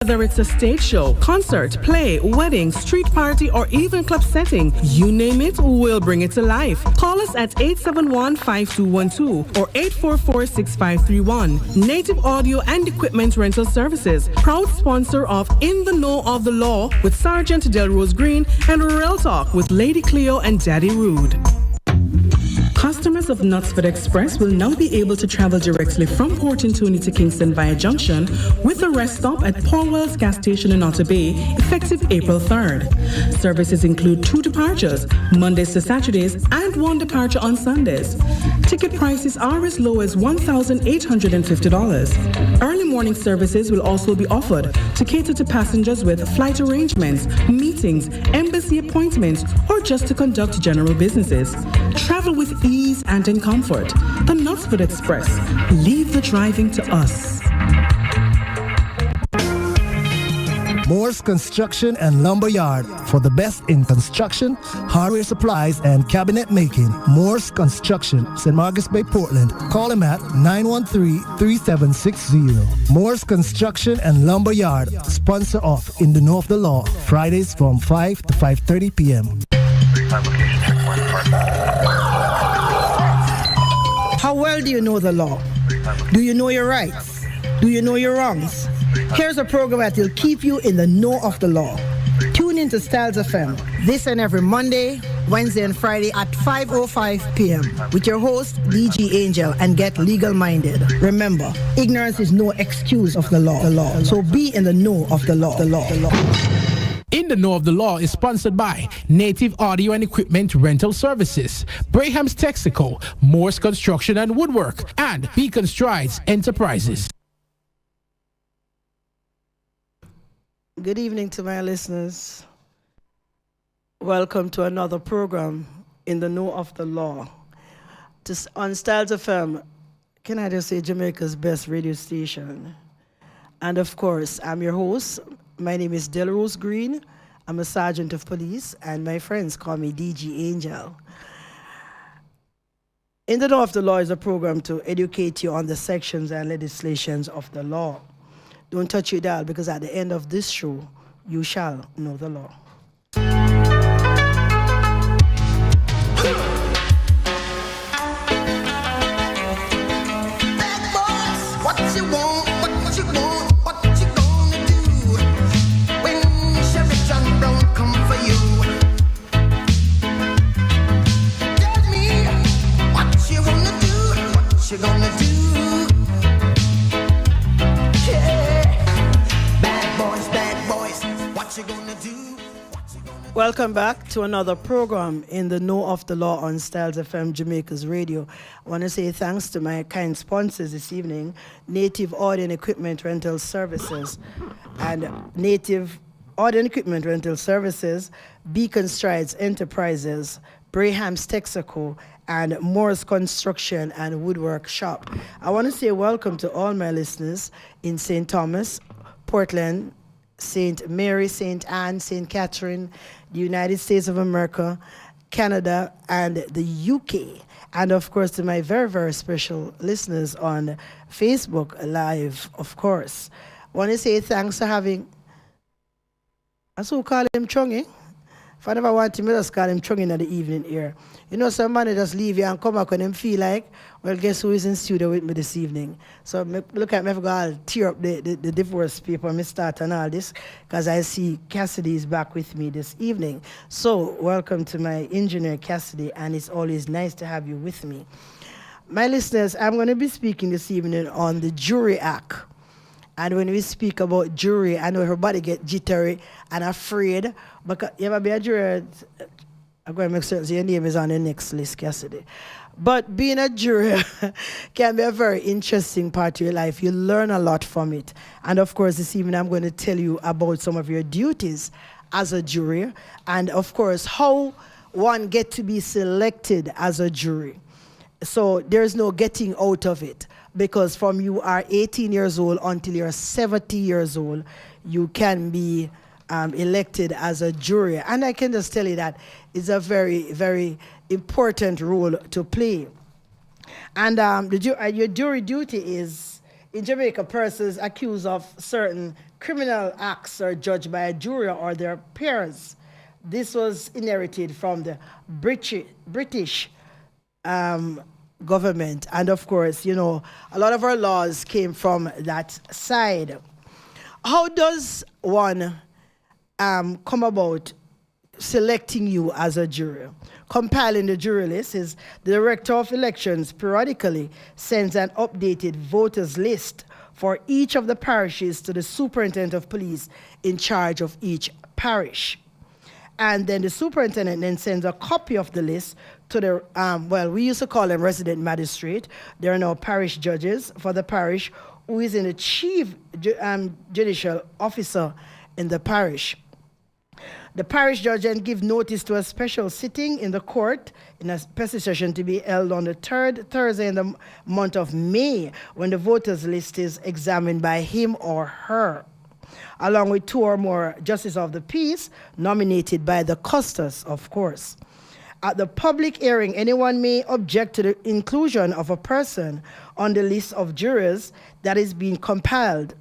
Whether it's a stage show, concert, play, wedding, street party, or even club setting, you name it, we'll bring it to life. Call us at 871-5212 or 844-6531. Native Audio and Equipment Rental Services, proud sponsor of In the Know of the Law with Sergeant Delrose Green and Real Talk with Lady Cleo and Daddy Rude. Customers of Knutsford Express will now be able to travel directly from Port Toonie to Kingston via Junction with a rest stop at Paul Wells Gas Station in Otter Bay, effective April 3rd. Services include 2 departures, Mondays to Saturdays, and 1 departure on Sundays. Ticket prices are as low as $1,850. Early morning services will also be offered to cater to passengers with flight arrangements, meetings, embassy appointments, or just to conduct general businesses. Travel with ease and in comfort. The Knutsford Express. Leave the driving to us. Moore's Construction and Lumber Yard. For the best in construction, hardware supplies, and cabinet making. Moore's Construction, St. Marcus Bay, Portland. Call him at 913-3760. Moore's Construction and Lumber Yard. Sponsor of In the Know of the Law. Fridays from 5 to 5:30 p.m. How well do you know the law? Do you know your rights? Do you know your wrongs? Here's a program that will keep you in the know of the law. Tune in to STYLZ FM this and every Monday, Wednesday, and Friday at 5:05 p.m. with your host, DG Angel, and get legal-minded. Remember, ignorance is no excuse of the law. So be in the know of the law. In the Know of the Law is sponsored by Native Audio and Equipment Rental Services, Braham's Texaco, Moore's Construction and Woodwork, and Beacon Strides Enterprises. Good evening to my listeners. Welcome to another program, In the Know of the Law. On STYLZ FM, can I just say Jamaica's best radio station? And of course, I'm your host. My name is Delrose Green. I'm a sergeant of police, and my friends call me DG Angel. In the Know of the Law is a program to educate you on the sections and legislations of the law. Don't touch your dial, because at the end of this show, you shall know the law. Bad boys, what you want? What you gonna do when Sheriff John Brown come for you? Tell me what you wanna do, what you gonna do? Yeah, bad boys, what you gonna do? Welcome back to another program in the Know of the Law on STYLZ FM Jamaica's radio. I want to say thanks to my kind sponsors this evening, Native Audio and Equipment Rental Services, and Native Audio and Equipment Rental Services, Beacon Strides Enterprises, Braham's Texaco, and Moore's Construction and Woodwork Shop. I want to say welcome to all my listeners in St. Thomas, Portland, St. Mary, St. Anne, St. Catherine, the United States of America, Canada, and the UK. And of course, to my very, very special listeners on Facebook Live, of course. I want to say thanks for having, I so call him Chongi. If I never want him, I just call him Chongi in the evening here. You know, somebody just leave you and come back when them feel like, well, guess who is in studio with me this evening? So look at me, I'll tear up the divorce paper and start and all this, because I see Cassidy is back with me this evening. So welcome to my engineer, Cassidy, and it's always nice to have you with me. My listeners, I'm going to be speaking this evening on the Jury Act. And when we speak about jury, I know everybody get jittery and afraid. Because you ever be a juror, I'm going to make certain your name is on the next list, Cassidy. But being a juror can be a very interesting part of your life. You learn a lot from it. And of course, this evening I'm going to tell you about some of your duties as a jury. And of course, how one gets to be selected as a jury. So there's no getting out of it. Because from you are 18 years old until you're 70 years old, you can be elected as a jury. And I can just tell you that it's a very, very important role to play. And your jury duty is, in Jamaica, persons accused of certain criminal acts are judged by a jury or their peers. This was inherited from the British government. And of course, you know, a lot of our laws came from that side. How does one come about selecting you as a juror? Compiling the jury list is the Director of Elections periodically sends an updated voters list for each of the parishes to the Superintendent of Police in charge of each parish. And then the superintendent then sends a copy of the list to the, we used to call them resident magistrate. They are now parish judges for the parish, who is in the chief judicial officer in the parish. The parish judge then gives notice to a special sitting in the court in a special session to be held on the third Thursday in the month of May, when the voters list is examined by him or her, along with 2 or more justices of the peace nominated by the custos, of course. At the public hearing, anyone may object to the inclusion of a person on the list of jurors that is being compiled.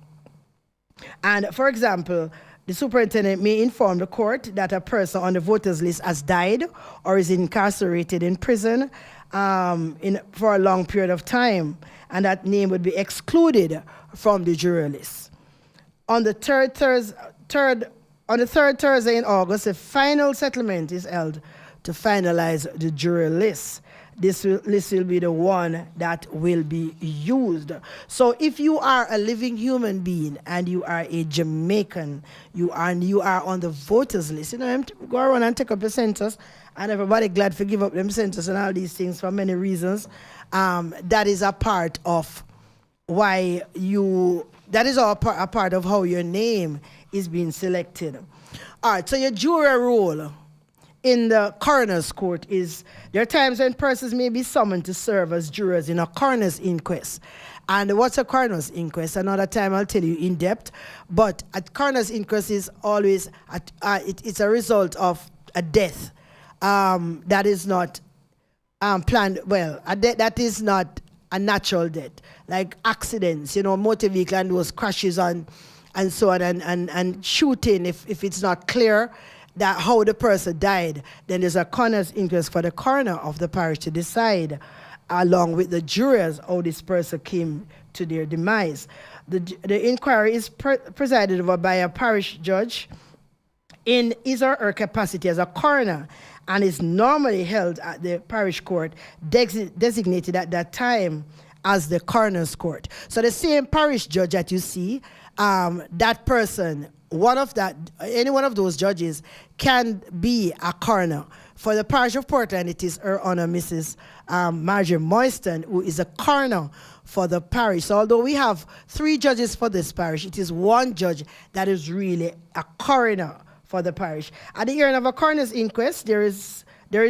And for example, the superintendent may inform the court that a person on the voters list has died or is incarcerated in prison for a long period of time, and that name would be excluded from the jury list. On the third Thursday in August, a final settlement is held to finalize the jury list. This list will be the one that will be used. So if you are a living human being and you are a Jamaican, you are on the voters list, you know, go around and take up the census, and everybody glad to give up them census and all these things for many reasons. That is a part of why that is a part of how your name is being selected. All right, so your jury role in the coroner's court is, there are times when persons may be summoned to serve as jurors in a coroner's inquest. And what's a coroner's inquest? Another time I'll tell you in depth. But a coroner's inquest is always, it's a result of a death that is not planned, a death that is not a natural death, like accidents, you know, motor vehicle and those crashes and so on, and shooting, if it's not clear that how the person died, then there's a coroner's inquest for the coroner of the parish to decide, along with the jurors, how this person came to their demise. The inquiry is presided over by a parish judge in his or her capacity as a coroner, and is normally held at the parish court designated at that time as the coroner's court. So the same parish judge that you see, that person, any one of those judges can be a coroner. For the parish of Portland, it is Her Honor Mrs. Marjorie Moyston, who is a coroner for the parish. So although we have 3 judges for this parish, it is one judge that is really a coroner for the parish. At the hearing of a coroner's inquest, there is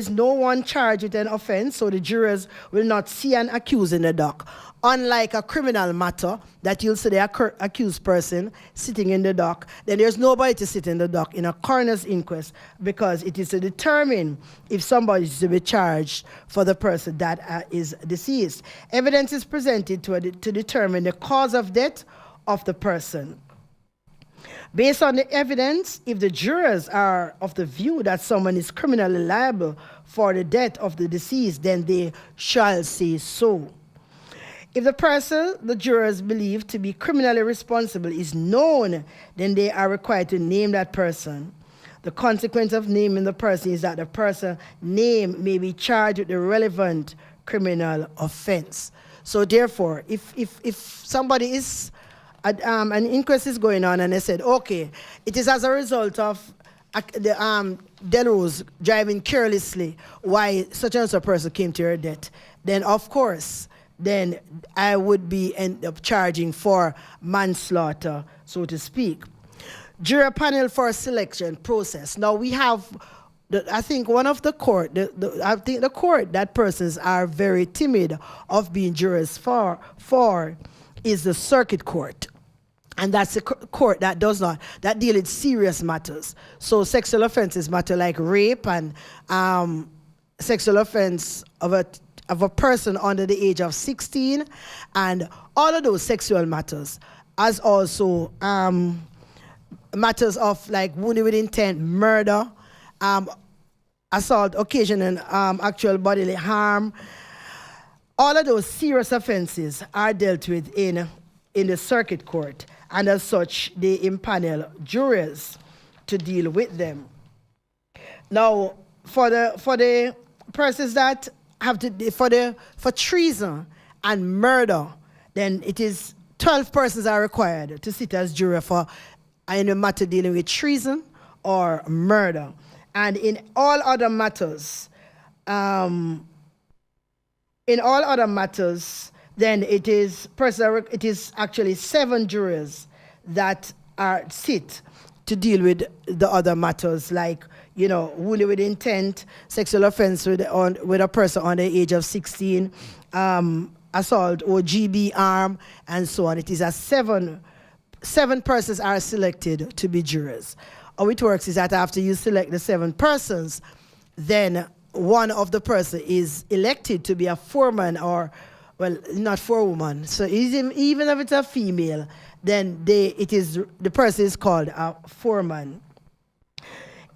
no one charged with an offense, so the jurors will not see an accused in the dock. Unlike a criminal matter that you'll see the accused person sitting in the dock, then there's nobody to sit in the dock in a coroner's inquest, because it is to determine if somebody is to be charged for the person that is deceased. Evidence is presented to determine the cause of death of the person. Based on the evidence, if the jurors are of the view that someone is criminally liable for the death of the deceased, then they shall say so. If the person the jurors believe to be criminally responsible is known, then they are required to name that person. The consequence of naming the person is that the person named may be charged with the relevant criminal offense. So therefore, if somebody is an inquest is going on and they said, okay, it is as a result of the Delrose driving carelessly why such and such a person came to her death, then of course, then I would end up charging for manslaughter, so to speak. Jury panel for selection process. Now we have, I think one of the court, the court that persons are very timid of being jurors for is the circuit court. And that's a court that deal with serious matters. So sexual offenses matter like rape and sexual offense of a person under the age of 16, and all of those sexual matters, as also matters of like wounding with intent, murder, assault, occasioning actual bodily harm. All of those serious offenses are dealt with in the circuit court, and as such, they impanel juries to deal with them. Now, for the persons that have to for treason and murder, then it is 12 persons are required to sit as jury for any matter dealing with treason or murder. And in all other matters, then it is actually 7 jurors that are sit to deal with the other matters, like, you know, wounding with intent, sexual offense with a person under the age of 16, assault or GB arm, and so on. It is a 7 persons are selected to be jurors. How it works is that after you select the 7 persons, then one of the person is elected to be a foreman, or, well, not forewoman. So even if it's a female, then the person is called a foreman.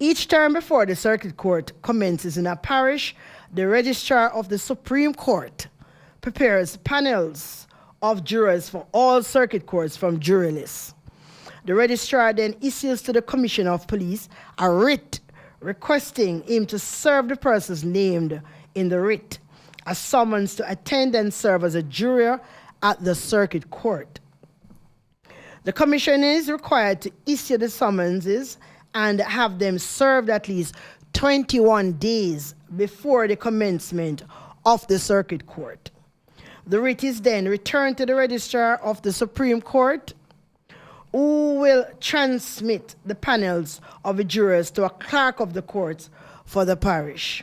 Each term before the circuit court commences in a parish, the registrar of the Supreme Court prepares panels of jurors for all circuit courts from jury lists. The registrar then issues to the Commissioner of Police a writ requesting him to serve the persons named in the writ a summons to attend and serve as a juror at the circuit court. The commission is required to issue the summonses and have them served at least 21 days before the commencement of the circuit court. The writ is then returned to the registrar of the Supreme Court, who will transmit the panels of the jurors to a clerk of the court for the parish.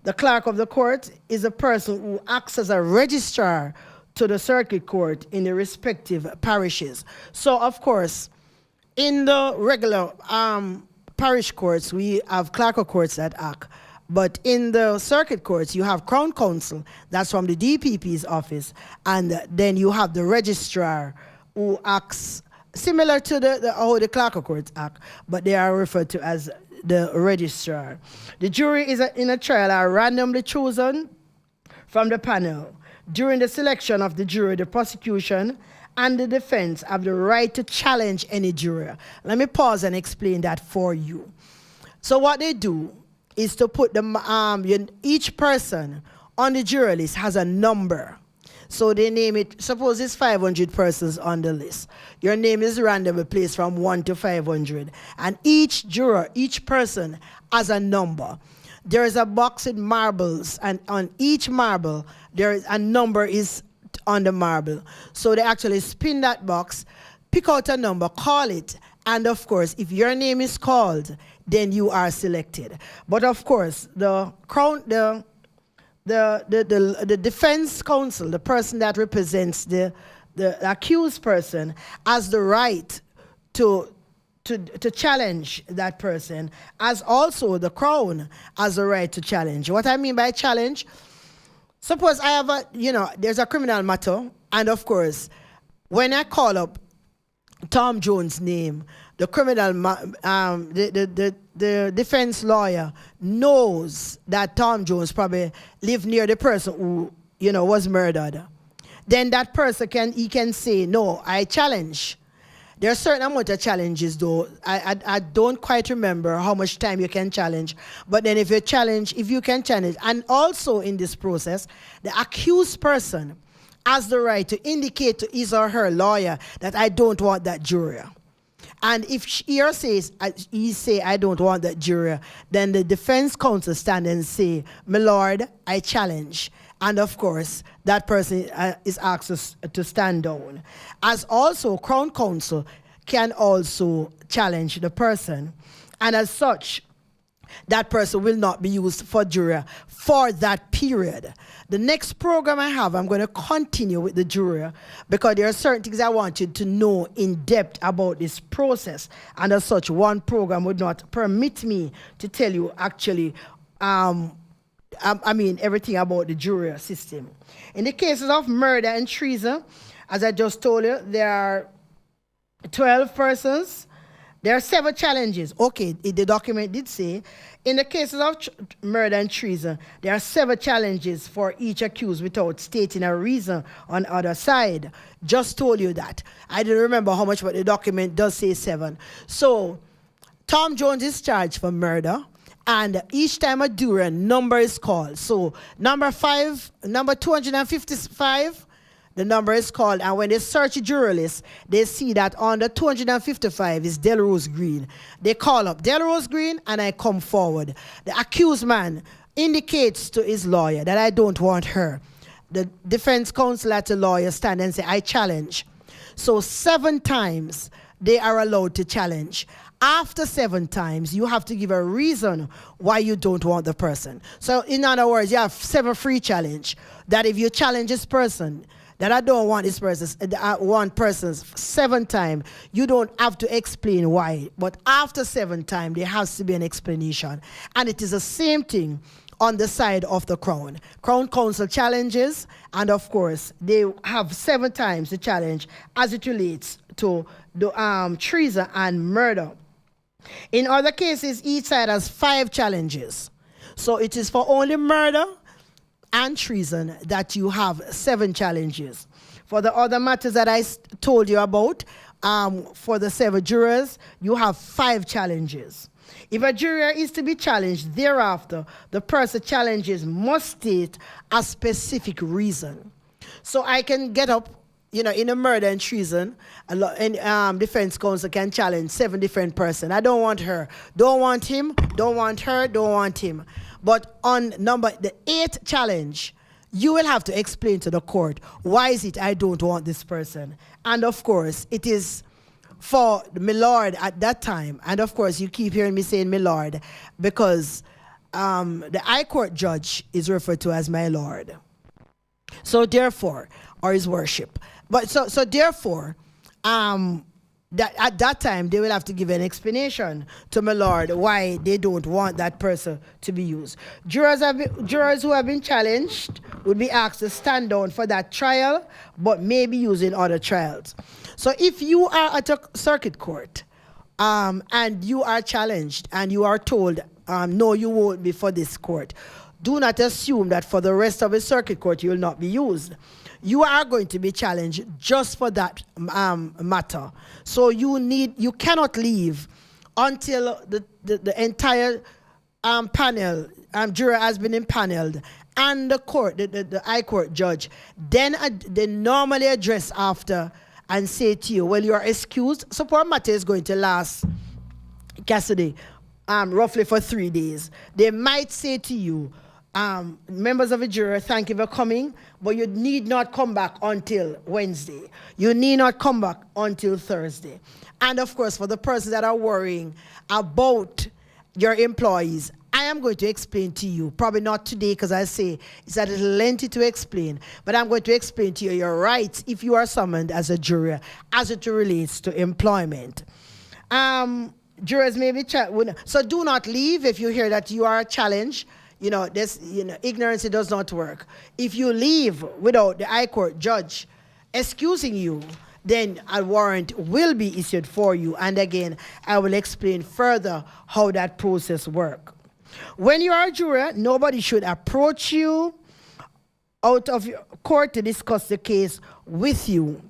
The clerk of the court is a person who acts as a registrar to the circuit court in the respective parishes. So, of course, in the regular parish courts, we have clerk of courts that act. But in the circuit courts, you have Crown Counsel, that's from the DPP's office, and then you have the registrar who acts similar to how the clerk of courts act, but they are referred to as the registrar. The jury in a trial are randomly chosen from the panel. During the selection of the jury, the prosecution and the defense have the right to challenge any juror. Let me pause and explain that for you. So what they do is to put each person on the jury list has a number. So they name it, suppose it's 500 persons on the list. Your name is randomly placed from 1 to 500. And each juror, each person has a number. There is a box with marbles, and on each marble, there is a number is on the marble. So they actually spin that box, pick out a number, call it, and of course, if your name is called, then you are selected. But of course, the defense counsel, the person that represents the accused person, has the right to challenge that person, as also the Crown has the right to challenge. What I mean by challenge, suppose I have there's a criminal matter, and of course, when I call up Tom Jones' name, the criminal, the defense lawyer knows that Tom Jones probably lived near the person who, was murdered. Then that person can say, no, I challenge. There are certain amount of challenges, though. I don't quite remember how much time you can challenge. But then if you can challenge, and also in this process, the accused person has the right to indicate to his or her lawyer that I don't want that juror. And if he say, I don't want that juror, then the defense counsel stand and say, my lord, I challenge. And of course, that person is asked to stand down. As also, Crown Counsel can also challenge the person. And as such, that person will not be used for juror for that period. The next program I have, I'm going to continue with the juror, because there are certain things I want you to know in depth about this process. And as such, one program would not permit me to tell you actually everything about the jury system. In the cases of murder and treason, as I just told you, there are 12 persons There are 7 challenges. Okay, the document did say, in the cases of murder and treason, there are 7 challenges for each accused without stating a reason on the other side. Just told you that. I didn't remember how much, but the document does say 7. So, Tom Jones is charged for murder, and each time a juror number is called. So, number 255, the number is called, and when they search the juror list, they see that on the 255 is Delrose Green. They call up Delrose Green, and I come forward. The accused man indicates to his lawyer that I don't want her. The defense counsel at the lawyer stand and say, I challenge. So 7 times they are allowed to challenge. After 7 times, you have to give a reason why you don't want the person. So in other words, you have 7 free challenge. That if you challenge this person, that I don't want this person, I want persons 7 times, you don't have to explain why. But after 7 times, there has to be an explanation. And it is the same thing on the side of the Crown. Crown Counsel challenges, and of course, they have 7 times the challenge as it relates to the treason and murder. In other cases, each side has 5 challenges. So it is for only murder and treason that you have 7 challenges. For the other matters that I told you about, for the 7 jurors, you have 5 challenges. If a juror is to be challenged thereafter, the person challenges must state a specific reason. So I can get up, in a murder and treason, defense counsel can challenge 7 different persons. I don't want her, don't want him, don't want her, don't want him. But on the 8th challenge, you will have to explain to the court, why is it I don't want this person? And of course, it is for my lord at that time. And of course, you keep hearing me saying my lord, because the High Court judge is referred to as my lord. So therefore, or his worship. But so therefore, that at that time they will have to give an explanation to my lord why they don't want that person to be used. Jurors who have been challenged would be asked to stand down for that trial, but may be used in other trials. So if you are at a circuit court and you are challenged and you are told, no, you won't be for this court, do not assume that for the rest of the circuit court you will not be used. You are going to be challenged just for that matter. So you cannot leave until the entire panel, juror has been impaneled, and the court, the High Court judge, then they normally address after and say to you, well, you are excused. Suppose matter is going to last, Cassidy, roughly for 3 days. They might say to you, members of the jury, thank you for coming, but you need not come back until Wednesday. You need not come back until Thursday. And of course, for the persons that are worrying about your employees, I am going to explain to you, probably not today because I say it's a little lengthy to explain, but I'm going to explain to you your rights if you are summoned as a juror as it relates to employment. Jurors may be, so do not leave if you hear that you are challenged. Ignorance, it does not work. If you leave without the High Court judge excusing you, then a warrant will be issued for you. And again, I will explain further how that process works. When you are a juror, nobody should approach you out of your court to discuss the case with you.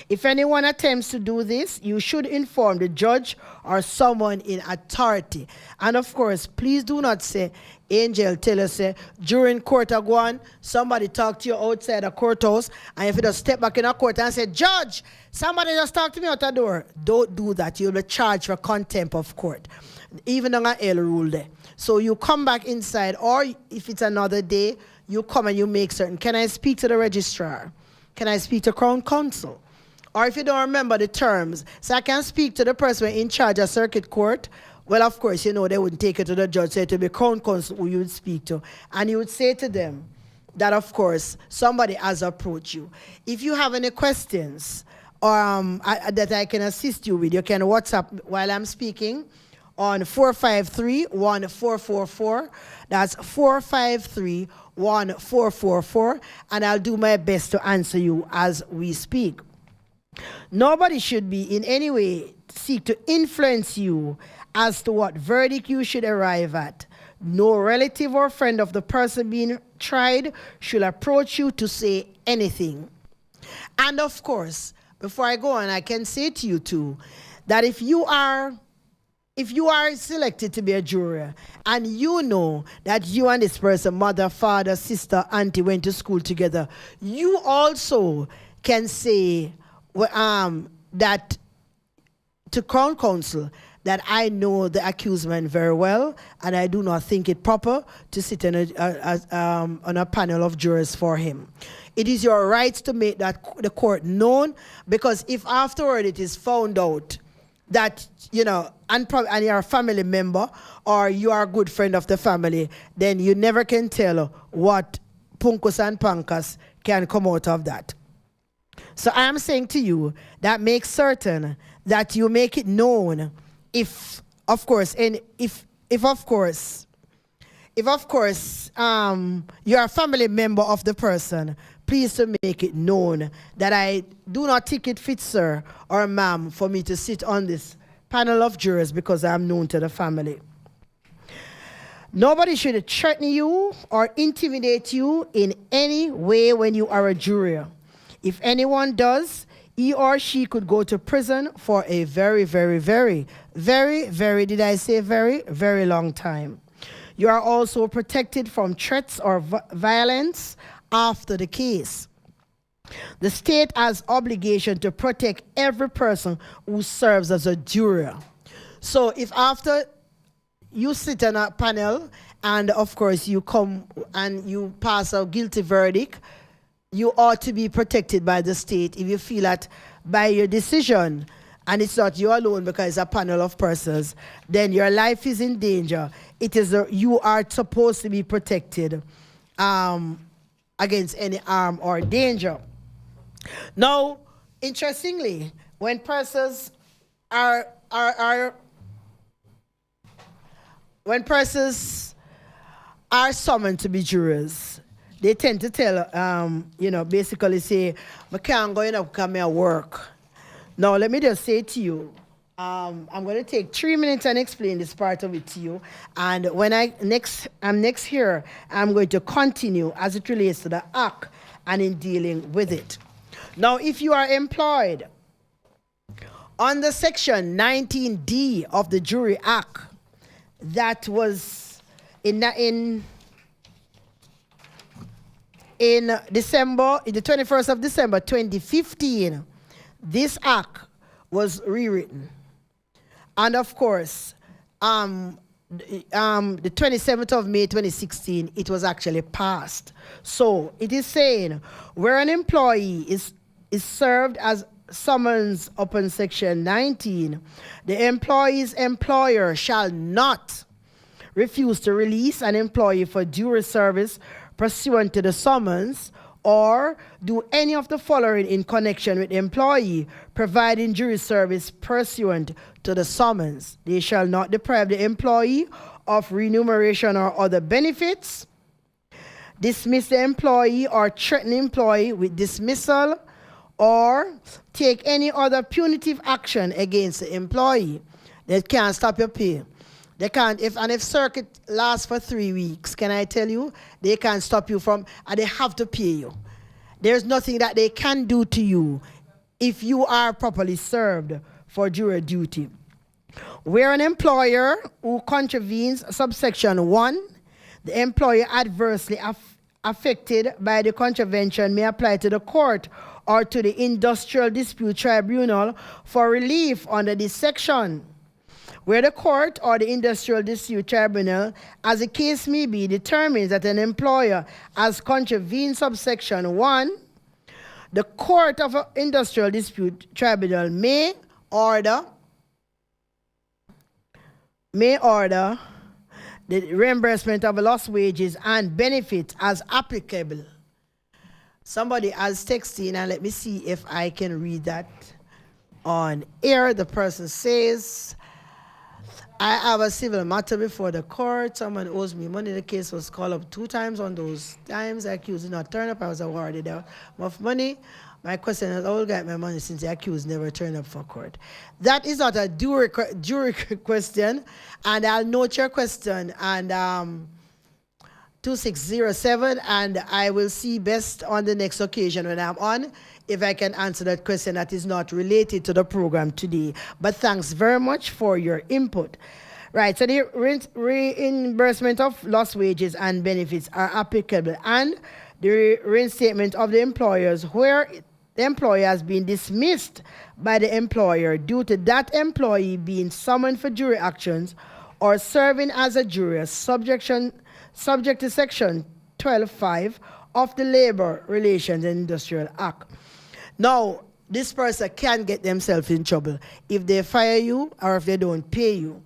If anyone attempts to do this, you should inform the judge or someone in authority. And of course, please do not say, Angel tell us, during court one, somebody talked to you outside the courthouse, and if you just step back in a court and say, Judge, somebody just talked to me out the door. Don't do that. You'll be charged for contempt of court. Even on a L rule there. So you come back inside, or if it's another day, you come and you make certain. Can I speak to the registrar? Can I speak to Crown Counsel? Or if you don't remember the terms, so I can speak to the person in charge of circuit court. Well, of course, they wouldn't take it to the judge, so it would be Crown Counsel who you would speak to. And you would say to them that, of course, somebody has approached you. If you have any questions that I can assist you with, you can WhatsApp while I'm speaking on 453-1444. That's 453-1444. And I'll do my best to answer you as we speak. Nobody should be in any way seek to influence you as to what verdict you should arrive at. No relative or friend of the person being tried should approach you to say anything. And of course, before I go on, I can say to you too, that if you are selected to be a juror and you know that you and this person, mother, father, sister, auntie, went to school together, you also can say that to Crown Counsel that I know the accused man very well and I do not think it proper to sit on a panel of jurors for him. It is your right to make that the court known, because if afterward it is found out that, and you're a family member or you are a good friend of the family, then you never can tell what punkus and pankas can come out of that. So I am saying to you that make certain that you make it known if of course you're a family member of the person, please to make it known that I do not think it fits, sir or ma'am, for me to sit on this panel of jurors because I'm known to the family. Nobody should threaten you or intimidate you in any way when you are a juror. If anyone does, he or she could go to prison for a very, very, very, very, very, did I say very, very long time. You are also protected from threats or violence after the case. The state has obligation to protect every person who serves as a juror. So if after you sit on a panel and of course you come and you pass a guilty verdict, you ought to be protected by the state if you feel that by your decision, and it's not you alone because it's a panel of persons, then your life is in danger. You are supposed to be protected against any harm or danger. Now, interestingly, when persons are summoned to be jurors, they tend to tell, basically say, I can't go in and come here work. Now, let me just say to you, I'm going to take 3 minutes and explain this part of it to you. And when I'm next here, I'm going to continue as it relates to the act and in dealing with it. Now, if you are employed under Section 19D of the Jury Act, that was in December, in the 21st of December 2015, this act was rewritten. And of course, the 27th of May 2016, it was actually passed. So it is saying where an employee is served as summons upon Section 19, the employee's employer shall not refuse to release an employee for jury service pursuant to the summons, or do any of the following in connection with the employee providing jury service pursuant to the summons. They shall not deprive the employee of remuneration or other benefits, dismiss the employee or threaten the employee with dismissal, or take any other punitive action against the employee. They can't stop your pay. They can't, if circuit lasts for 3 weeks, can I tell you, they can't stop you from, and they have to pay you. There's nothing that they can do to you if you are properly served for jury duty. Where an employer who contravenes subsection 1, the employer adversely affected by the contravention may apply to the court or to the Industrial Dispute Tribunal for relief under this section. Where the court or the Industrial Dispute Tribunal, as the case may be, determines that an employer has contravened subsection 1, the court of an Industrial Dispute Tribunal may order the reimbursement of lost wages and benefits as applicable. Somebody has texted, and let me see if I can read that on air. The person says, I have a civil matter before the court. Someone owes me money. The case was called up 2 times. On those times, the accused did not turn up. I was awarded enough money. My question is, I will get my money since the accused never turned up for court. That is not a jury question, and I'll note your question and 2607, and I will see best on the next occasion when I'm on if I can answer that question that is not related to the program today. But thanks very much for your input. Right, so the reimbursement of lost wages and benefits are applicable, and the reinstatement of the employers where the employer has been dismissed by the employer due to that employee being summoned for jury actions or serving as a juror, subject to Section 12.5 of the Labor Relations and Industrial Act. Now, this person can get themselves in trouble if they fire you or if they don't pay you.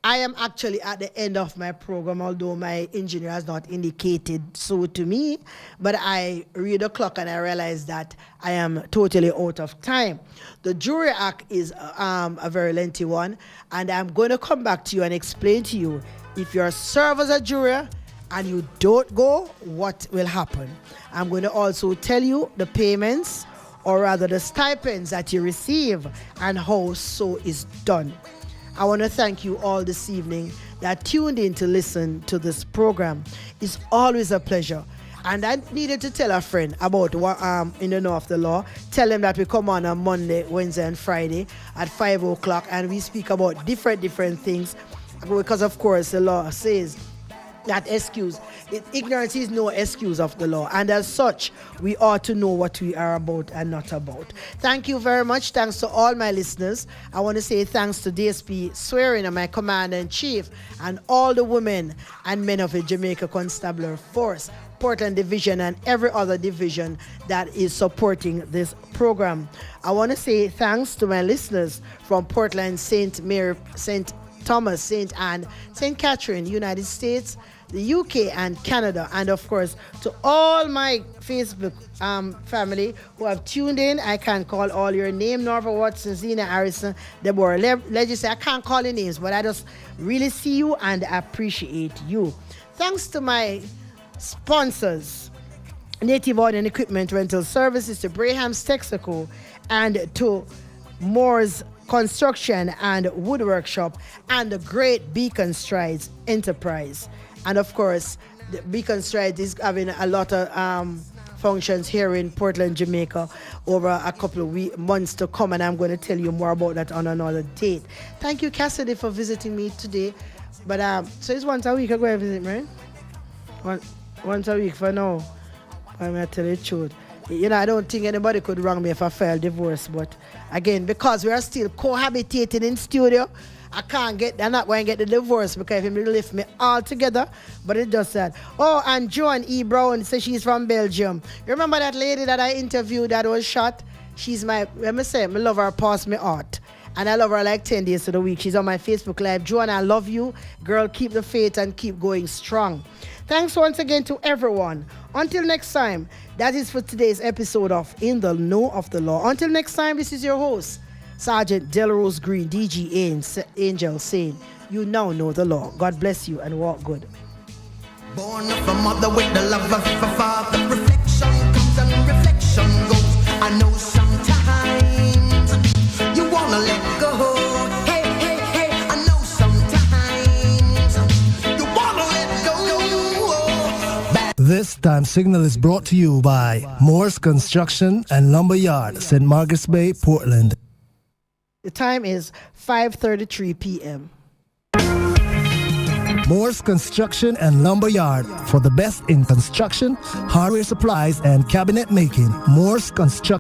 I am actually at the end of my program, although my engineer has not indicated so to me, but I read the clock and I realize that I am totally out of time. The Jury Act is a very lengthy one, and I'm going to come back to you and explain to you if you're served as a juror and you don't go, what will happen. I'm going to also tell you the payments, or rather the stipends that you receive and how so is done. I want to thank you all this evening that tuned in to listen to this program. It's always a pleasure. And I needed to tell a friend about what in the know of the law. Tell them that we come on Monday, Wednesday, and Friday at 5 o'clock, and we speak about different things. Because, of course, the law says that ignorance is no excuse of the law, and as such we ought to know what we are about and not about. Thank you very much. Thanks to all my listeners. I want to say thanks to DSP Swearing, my commander-in-chief, and all the women and men of the Jamaica Constabulary Force, Portland Division, and every other division that is supporting this program. I want to say thanks to my listeners from Portland, St. Mary, St. Thomas, St. Anne, St. Catherine, United States, the UK, and Canada, and of course to all my Facebook family who have tuned in. I can't call all your name: Norva Watson, Zena Harrison, Deborah Legacy. I can't call your names, but I just really see you and appreciate you. Thanks to my sponsors, Native Audio and Equipment Rental Services, to Braham's Texaco, and to Moore's Construction and Wood Workshop, and the great Beacon Strides Enterprise. And of course, the Beacon Strides is having a lot of functions here in Portland, Jamaica over a couple of months to come, and I'm going to tell you more about that on another date. Thank you, Cassidy, for visiting me today. But so it's once a week I go and visit, right? Once a week for now. I'm going to tell you the truth. You know, I don't think anybody could wrong me if I file divorce, but again, because we are still cohabitating in studio, I'm not going to get the divorce because he lift me all together, but it does that. Oh, and Joan E. Brown says she's from Belgium. You remember that lady that I interviewed that was shot? She's let me love her past me heart. And I love her like 10 days of the week. She's on my Facebook Live. Joan, I love you. Girl, keep the faith and keep going strong. Thanks once again to everyone. Until next time, that is for today's episode of In the Know of the Law. Until next time, this is your host, Sergeant Delrose Green, DG Angel, saying, you now know the law. God bless you and walk good. Born of a mother with the love of a father. Reflection comes and reflection goes. I know sometimes you wanna let go. Hey, hey, hey, I know sometimes you wanna let go. This time signal is brought to you by Moore's Construction and Lumber Yard, St. Margaret's Bay, Portland. The time is 5:33 p.m. Moore's Construction and Lumber Yard, for the best in construction, hardware supplies, and cabinet making. Moore's Construction.